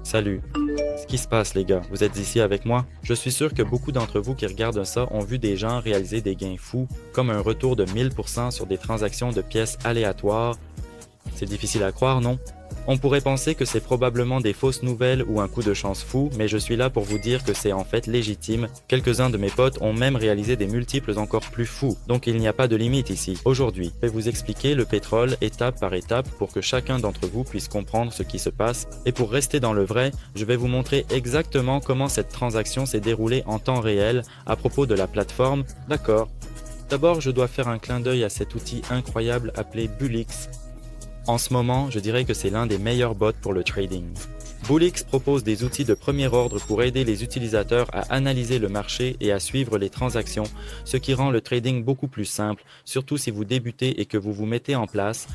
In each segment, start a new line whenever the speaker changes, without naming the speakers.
Salut. Ce qui se passe, les gars? Vous êtes ici avec moi? Je suis sûr que beaucoup d'entre vous qui regardent ça ont vu des gens réaliser des gains fous, comme un retour de 1000% sur des transactions de pièces aléatoires. C'est difficile à croire, non? On pourrait penser que c'est probablement des fausses nouvelles ou un coup de chance fou, mais je suis là pour vous dire que c'est en fait légitime. Quelques-uns de mes potes ont même réalisé des multiples encore plus fous, donc il n'y a pas de limite ici. Aujourd'hui, je vais vous expliquer le pétrole étape par étape pour que chacun d'entre vous puisse comprendre ce qui se passe. Et pour rester dans le vrai, je vais vous montrer exactement comment cette transaction s'est déroulée en temps réel à propos de la plateforme. D'accord. D'abord, je dois faire un clin d'œil à cet outil incroyable appelé Bullix. En ce moment, je dirais que c'est l'un des meilleurs bots pour le trading. Bullix propose des outils de premier ordre pour aider les utilisateurs à analyser le marché et à suivre les transactions, ce qui rend le trading beaucoup plus simple, surtout si vous débutez et que vous vous mettez en place.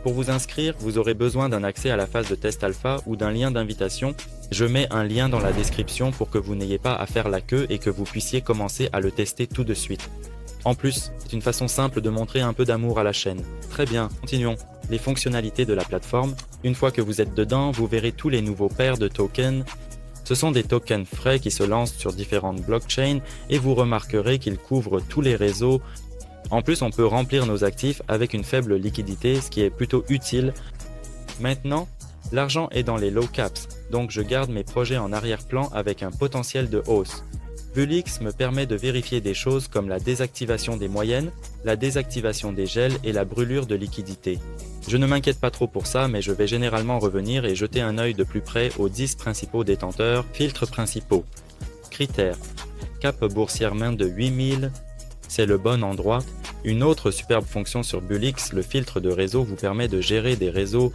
Pour vous inscrire, vous aurez besoin d'un accès à la phase de test alpha ou d'un lien d'invitation. Je mets un lien dans la description pour que vous n'ayez pas à faire la queue et que vous puissiez commencer à le tester tout de suite. En plus, c'est une façon simple de montrer un peu d'amour à la chaîne. Très bien, continuons. Les fonctionnalités de la plateforme. Une fois que vous êtes dedans, vous verrez tous les nouveaux paires de tokens. Ce sont des tokens frais qui se lancent sur différentes blockchains et vous remarquerez qu'ils couvrent tous les réseaux. En plus, on peut remplir nos actifs avec une faible liquidité, ce qui est plutôt utile. Maintenant, l'argent est dans les low caps, donc je garde mes projets en arrière-plan avec un potentiel de hausse. Bullix me permet de vérifier des choses comme la désactivation des moyennes, la désactivation des gels et la brûlure de liquidité. Je ne m'inquiète pas trop pour ça, mais je vais généralement revenir et jeter un œil de plus près aux 10 principaux détenteurs. Filtres principaux. Critères. Cap boursière main de 8000, c'est le bon endroit. Une autre superbe fonction sur Bullix, le filtre de réseau, vous permet de gérer des réseaux.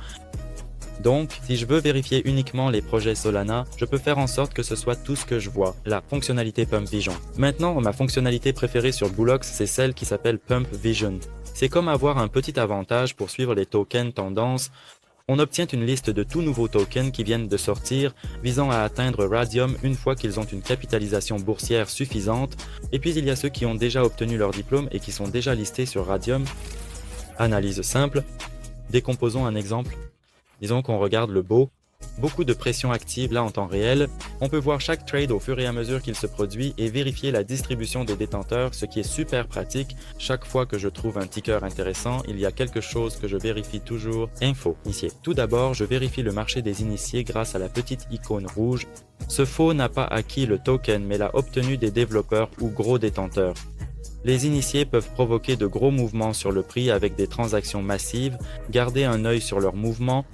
Donc, si je veux vérifier uniquement les projets Solana, je peux faire en sorte que ce soit tout ce que je vois, la fonctionnalité Pump Vision. Maintenant, ma fonctionnalité préférée sur Bullix, c'est celle qui s'appelle Pump Vision. C'est comme avoir un petit avantage pour suivre les tokens tendances. On obtient une liste de tout nouveaux tokens qui viennent de sortir, visant à atteindre Radium une fois qu'ils ont une capitalisation boursière suffisante. Et puis il y a ceux qui ont déjà obtenu leur diplôme et qui sont déjà listés sur Radium. Analyse simple. Décomposons un exemple. Disons qu'on regarde le beau, beaucoup de pression active là en temps réel. On peut voir chaque trade au fur et à mesure qu'il se produit et vérifier la distribution des détenteurs, ce qui est super pratique. Chaque fois que je trouve un ticker intéressant, il y a quelque chose que je vérifie toujours. Info, initié. Tout d'abord, je vérifie le marché des initiés grâce à la petite icône rouge. Ce faux n'a pas acquis le token mais l'a obtenu des développeurs ou gros détenteurs. Les initiés peuvent provoquer de gros mouvements sur le prix avec des transactions massives, garder un œil sur leurs mouvements.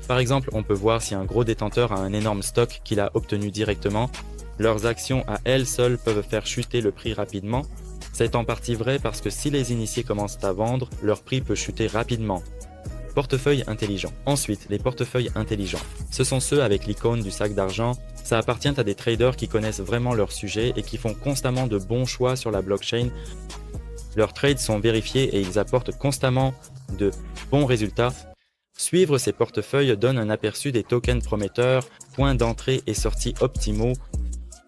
Par exemple, on peut voir si un gros détenteur a un énorme stock qu'il a obtenu directement. Leurs actions à elles seules peuvent faire chuter le prix rapidement. C'est en partie vrai parce que si les initiés commencent à vendre, leur prix peut chuter rapidement. Portefeuille intelligent. Ensuite, les portefeuilles intelligents. Ce sont ceux avec l'icône du sac d'argent. Ça appartient à des traders qui connaissent vraiment leur sujet et qui font constamment de bons choix sur la blockchain. Leurs trades sont vérifiés et ils apportent constamment de bons résultats. Suivre ces portefeuilles donne un aperçu des tokens prometteurs, points d'entrée et sortie optimaux.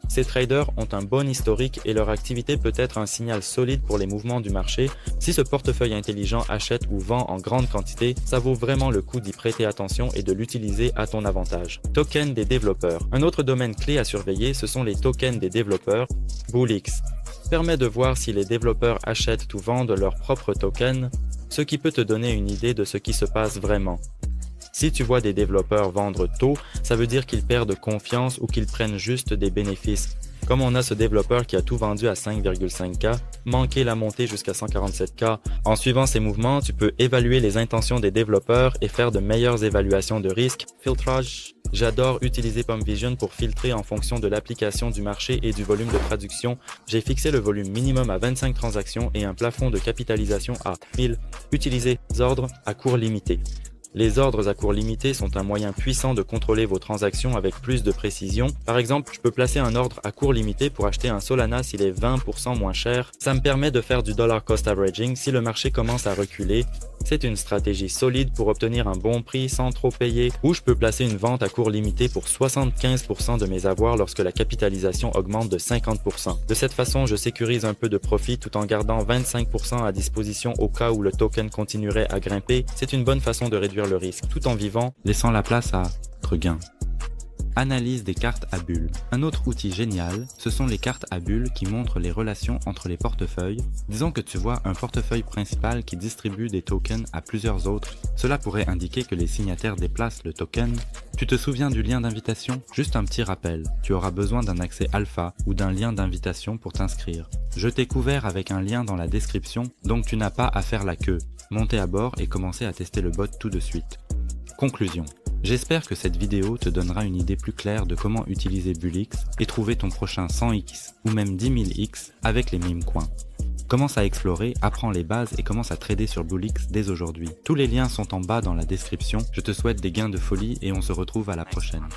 Ces traders ont un bon historique et leur activité peut être un signal solide pour les mouvements du marché. Si ce portefeuille intelligent achète ou vend en grande quantité, ça vaut vraiment le coup d'y prêter attention et de l'utiliser à ton avantage. Tokens des développeurs. Un autre domaine clé à surveiller, ce sont les tokens des développeurs. Bullix permet de voir si les développeurs achètent ou vendent leurs propres tokens, ce qui peut te donner une idée de ce qui se passe vraiment. Si tu vois des développeurs vendre tôt, ça veut dire qu'ils perdent confiance ou qu'ils prennent juste des bénéfices. Comme on a ce développeur qui a tout vendu à 5,5K, manqué la montée jusqu'à 147K. En suivant ces mouvements, tu peux évaluer les intentions des développeurs et faire de meilleures évaluations de risque. Filtrage. J'adore utiliser Pump Vision pour filtrer en fonction de l'application du marché et du volume de traduction. J'ai fixé le volume minimum à 25 transactions et un plafond de capitalisation à 1000. Utilisez ordres à cours limité. Les ordres à cours limité sont un moyen puissant de contrôler vos transactions avec plus de précision. Par exemple, je peux placer un ordre à cours limité pour acheter un Solana s'il est 20% moins cher. Ça me permet de faire du dollar cost averaging si le marché commence à reculer. C'est une stratégie solide pour obtenir un bon prix sans trop payer. Ou je peux placer une vente à cours limité pour 75% de mes avoirs lorsque la capitalisation augmente de 50%. De cette façon, je sécurise un peu de profit tout en gardant 25% à disposition au cas où le token continuerait à grimper. C'est une bonne façon de réduire le risque tout en vivant, laissant la place à votre gain. Analyse des cartes à bulles. Un autre outil génial, ce sont les cartes à bulles qui montrent les relations entre les portefeuilles. Disons que tu vois un portefeuille principal qui distribue des tokens à plusieurs autres. Cela pourrait indiquer que les signataires déplacent le token. Tu te souviens du lien d'invitation? Juste un petit rappel, tu auras besoin d'un accès alpha ou d'un lien d'invitation pour t'inscrire. Je t'ai couvert avec un lien dans la description, donc tu n'as pas à faire la queue. Montez à bord et commencez à tester le bot tout de suite. Conclusion. J'espère que cette vidéo te donnera une idée plus claire de comment utiliser Bullix et trouver ton prochain 100x ou même 10 000x avec les meme coins. Commence à explorer, apprends les bases et commence à trader sur Bullix dès aujourd'hui. Tous les liens sont en bas dans la description. Je te souhaite des gains de folie et on se retrouve à la prochaine.